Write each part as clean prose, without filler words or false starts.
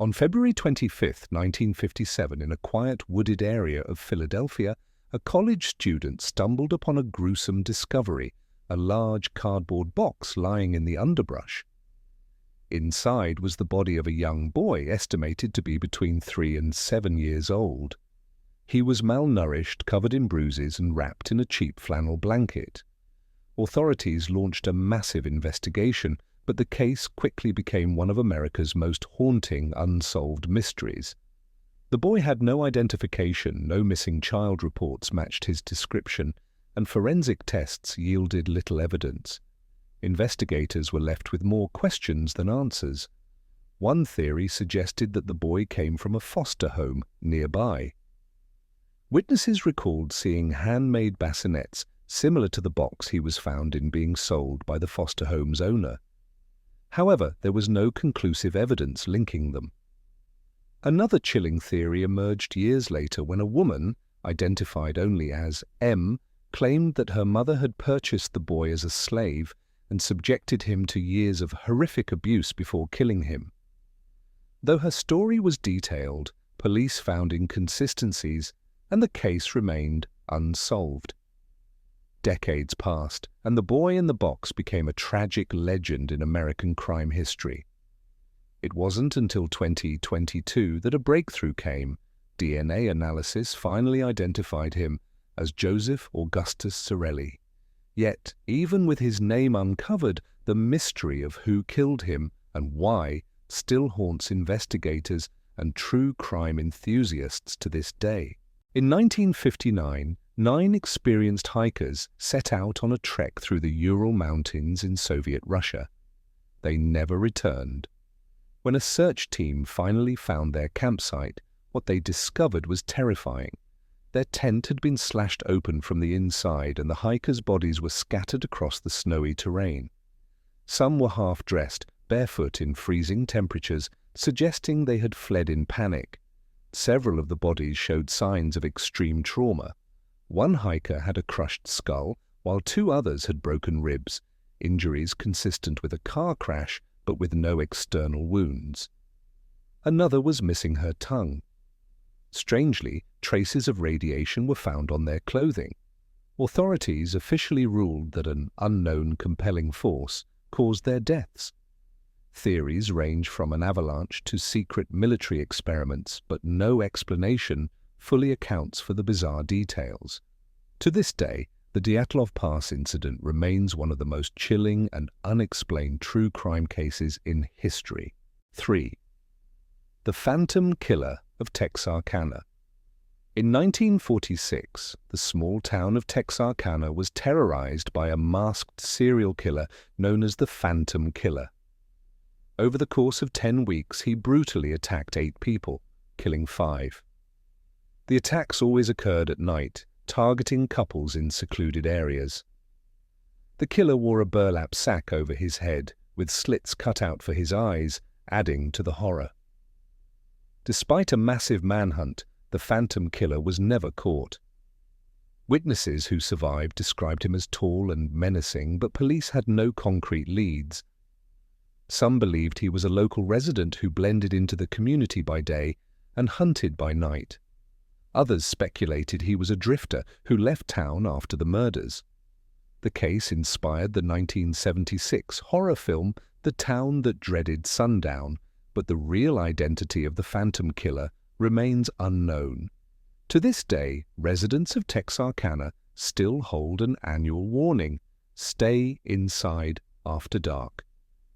On February 25, 1957, in a quiet wooded area of Philadelphia, a college student stumbled upon a gruesome discovery, a large cardboard box lying in the underbrush. Inside was the body of a young boy estimated to be between 3 and 7 years old. He was malnourished, covered in bruises, and wrapped in a cheap flannel blanket. Authorities launched a massive investigation, but the case quickly became one of America's most haunting unsolved mysteries. The boy had no identification, no missing child reports matched his description, and forensic tests yielded little evidence. Investigators were left with more questions than answers. One theory suggested that the boy came from a foster home nearby. Witnesses recalled seeing handmade bassinets similar to the box he was found in being sold by the foster home's owner. However, there was no conclusive evidence linking them. Another chilling theory emerged years later when a woman, identified only as M, claimed that her mother had purchased the boy as a slave and subjected him to years of horrific abuse before killing him. Though her story was detailed, police found inconsistencies, and the case remained unsolved. Decades passed, and the boy in the box became a tragic legend in American crime history. It wasn't until 2022 that a breakthrough came. DNA analysis finally identified him as Joseph Augustus Sorelli. Yet, even with his name uncovered, the mystery of who killed him and why still haunts investigators and true crime enthusiasts to this day. In 1959, 9 experienced hikers set out on a trek through the Ural Mountains in Soviet Russia. They never returned. When a search team finally found their campsite, what they discovered was terrifying. Their tent had been slashed open from the inside, and the hikers' bodies were scattered across the snowy terrain. Some were half-dressed, barefoot in freezing temperatures, suggesting they had fled in panic. Several of the bodies showed signs of extreme trauma. One hiker had a crushed skull, while 2 others had broken ribs, injuries consistent with a car crash but with no external wounds. Another was missing her tongue. Strangely, traces of radiation were found on their clothing. Authorities officially ruled that an unknown compelling force caused their deaths. Theories range from an avalanche to secret military experiments, but no explanation fully accounts for the bizarre details. To this day, the Dyatlov Pass incident remains one of the most chilling and unexplained true crime cases in history. 3. The Phantom Killer of Texarkana. In 1946, the small town of Texarkana was terrorized by a masked serial killer known as the Phantom Killer. Over the course of 10 weeks, he brutally attacked 8 people, killing 5. The attacks always occurred at night, targeting couples in secluded areas. The killer wore a burlap sack over his head, with slits cut out for his eyes, adding to the horror. Despite a massive manhunt, the Phantom Killer was never caught. Witnesses who survived described him as tall and menacing, but police had no concrete leads. Some believed he was a local resident who blended into the community by day and hunted by night. Others speculated he was a drifter who left town after the murders. The case inspired the 1976 horror film The Town That Dreaded Sundown, but the real identity of the Phantom Killer remains unknown. To this day, residents of Texarkana still hold an annual warning: stay inside after dark.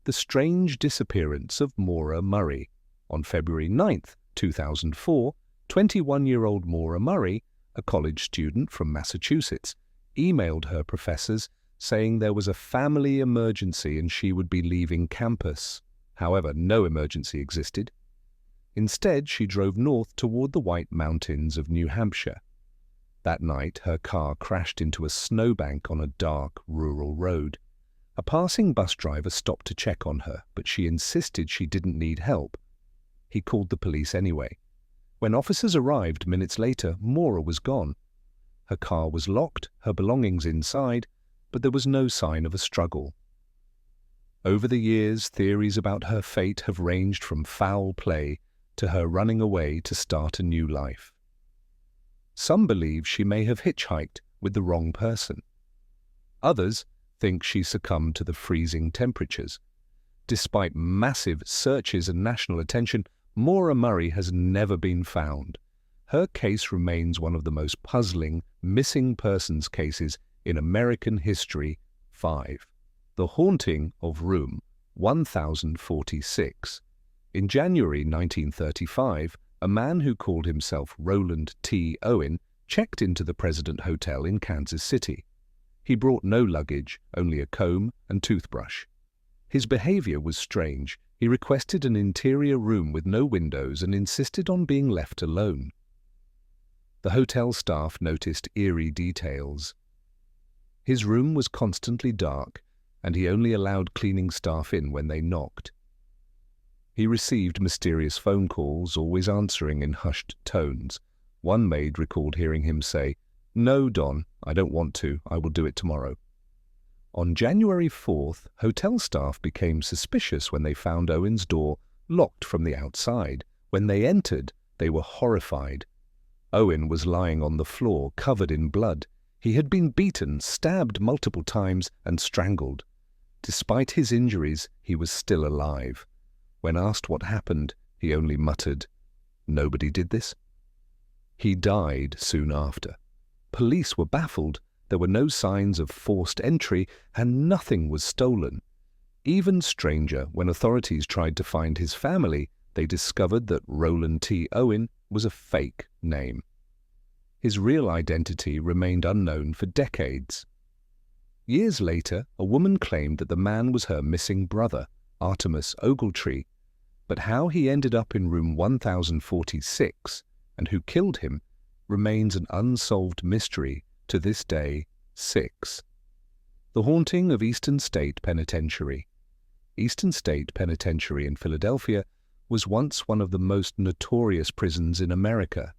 The strange disappearance of Maura Murray. On February 9, 2004, 21-year-old Maura Murray, a college student from Massachusetts, emailed her professors saying there was a family emergency and she would be leaving campus. However, no emergency existed. Instead, she drove north toward the White Mountains of New Hampshire. That night, her car crashed into a snowbank on a dark, rural road. A passing bus driver stopped to check on her, but she insisted she didn't need help. He called the police anyway. When officers arrived minutes later, Maura was gone. Her car was locked, her belongings inside, but there was no sign of a struggle. Over the years, theories about her fate have ranged from foul play to her running away to start a new life. Some believe she may have hitchhiked with the wrong person. Others think she succumbed to the freezing temperatures. Despite massive searches and national attention, Maura Murray has never been found. Her case remains one of the most puzzling missing persons cases in American history. 5. The Haunting of Room 1046. In January 1935, a man who called himself Roland T. Owen checked into the President Hotel in Kansas City. He brought no luggage, only a comb and toothbrush. His behavior was strange. He requested an interior room with no windows and insisted on being left alone. The hotel staff noticed eerie details. His room was constantly dark, and he only allowed cleaning staff in when they knocked. He received mysterious phone calls, always answering in hushed tones. One maid recalled hearing him say, "No, Don, I don't want to. I will do it tomorrow." On January 4th, hotel staff became suspicious when they found Owen's door locked from the outside. When they entered, they were horrified. Owen was lying on the floor, covered in blood. He had been beaten, stabbed multiple times, and strangled. Despite his injuries, he was still alive. When asked what happened, he only muttered, "Nobody did this." He died soon after. Police were baffled. There were no signs of forced entry, and nothing was stolen. Even stranger, when authorities tried to find his family, they discovered that Roland T. Owen was a fake name. His real identity remained unknown for decades. Years later, a woman claimed that the man was her missing brother, Artemus Ogletree, but how he ended up in room 1046 and who killed him remains an unsolved mystery to this day. 6. The Haunting of Eastern State Penitentiary. Eastern State Penitentiary in Philadelphia was once one of the most notorious prisons in America.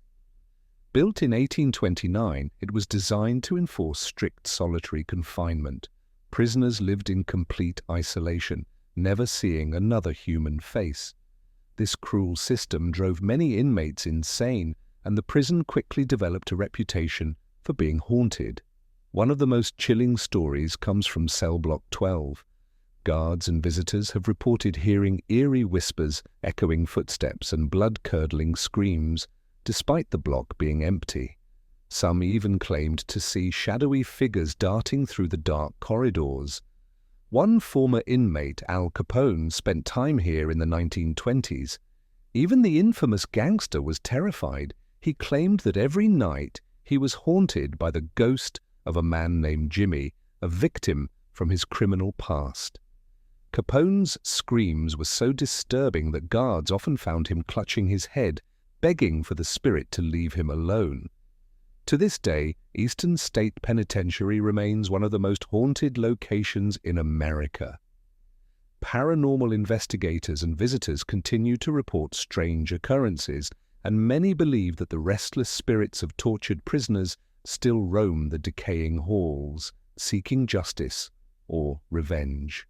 Built in 1829, it was designed to enforce strict solitary confinement. Prisoners lived in complete isolation, never seeing another human face. This cruel system drove many inmates insane, and the prison quickly developed a reputation for being haunted. One of the most chilling stories comes from cell block 12. Guards and visitors have reported hearing eerie whispers, echoing footsteps, and blood-curdling screams, despite the block being empty. Some even claimed to see shadowy figures darting through the dark corridors. One former inmate, Al Capone, spent time here in the 1920s. Even the infamous gangster was terrified. He claimed that every night he was haunted by the ghost of a man named Jimmy, a victim from his criminal past. Capone's screams were so disturbing that guards often found him clutching his head, begging for the spirit to leave him alone. To this day, Eastern State Penitentiary remains one of the most haunted locations in America. Paranormal investigators and visitors continue to report strange occurrences, and many believe that the restless spirits of tortured prisoners still roam the decaying halls, seeking justice or revenge.